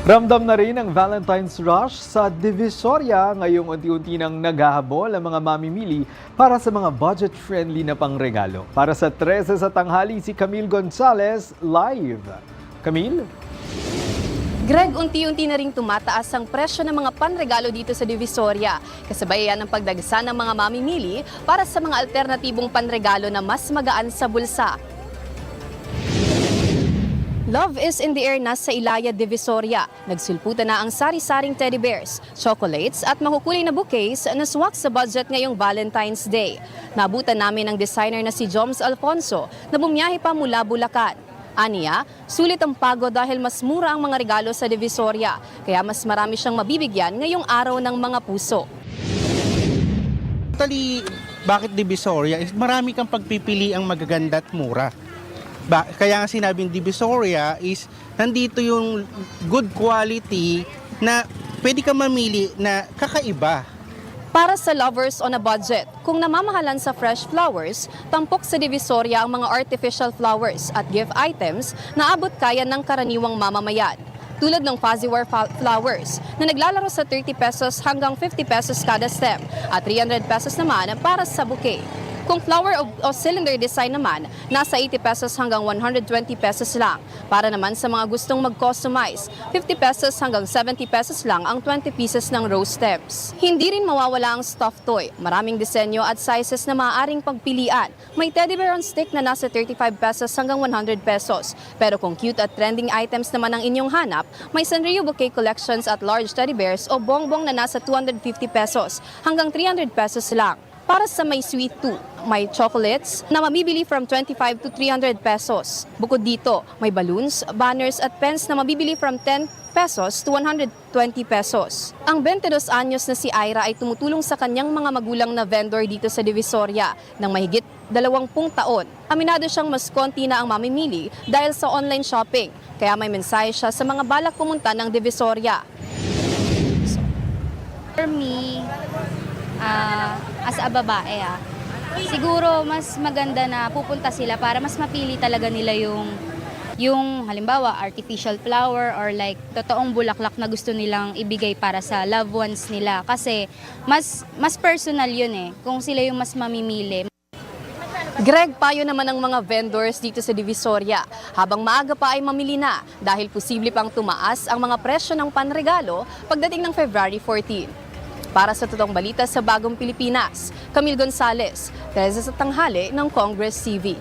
Ramdam na rin ang Valentine's Rush sa Divisoria ngayong unti-unti nang naghahabol ang mga mamimili para sa mga budget-friendly na pangregalo. Para sa 13 sa tanghali, si Camille Gonzalez live. Camille? Greg, unti-unti na ring tumataas ang presyo ng mga panregalo dito sa Divisoria. Kasabay yan ang pagdagsa ng mga mamimili para sa mga alternatibong panregalo na mas magaan sa bulsa. Love is in the air na sa Ilaya, Divisoria. Nagsulputan na ang sari-saring teddy bears, chocolates at makukulay na bouquets na swak sa budget ngayong Valentine's Day. Nabutan namin ang designer na si Joms Alfonso na bumiyahe pa mula Bulacan. Aniya, sulit ang pagod dahil mas mura ang mga regalo sa Divisoria, kaya mas marami siyang mabibigyan ngayong araw ng mga puso. Actually, bakit Divisoria? Marami kang pagpipili ang magaganda at mura. Kaya nga sinabing Divisoria is nandito yung good quality na pwede ka mamili na kakaiba. Para sa lovers on a budget, kung namamahalan sa fresh flowers, tampok sa Divisoria ang mga artificial flowers at gift items na abot kaya ng karaniwang mamamayan. Tulad ng Fazziware flowers na naglalaro sa 30 pesos hanggang 50 pesos kada stem at 300 pesos naman para sa bouquet. Kung flower o cylinder design naman, nasa 80 pesos hanggang 120 pesos lang. Para naman sa mga gustong mag-customize, 50 pesos hanggang 70 pesos lang ang 20 pieces ng rose stems. Hindi rin mawawala ang stuffed toy. Maraming disenyo at sizes na maaaring pagpilian. May teddy bear on stick na nasa 35 pesos hanggang 100 pesos. Pero kung cute at trending items naman ang inyong hanap, may Sanrio bouquet collections at large teddy bears o bongbong na nasa 250 pesos hanggang 300 pesos lang. Para sa may sweet tooth, may chocolates na mabibili from 25 to 300 pesos. Bukod dito, may balloons, banners at pens na mabibili from 10 pesos to 120 pesos. Ang 22 anyos na si Ira ay tumutulong sa kanyang mga magulang na vendor dito sa Divisoria ng mahigit 20 taon. Aminado siyang mas konti na ang mamimili dahil sa online shopping, kaya may mensahe siya sa mga balak pumunta ng Divisoria. For me, as a babae, siguro mas maganda na pupunta sila para mas mapili talaga nila yung halimbawa artificial flower or like totoong bulaklak na gusto nilang ibigay para sa loved ones nila kasi mas personal yun kung sila yung mas mamimili. Greg, payo naman ng mga vendors dito sa Divisoria. Habang maaga pa ay mamili na dahil posible pang tumaas ang mga presyo ng panregalo pagdating ng February 14. Para sa totoong balita sa Bagong Pilipinas, Camille Gonzalez, 13 sa tanghali ng Congress TV.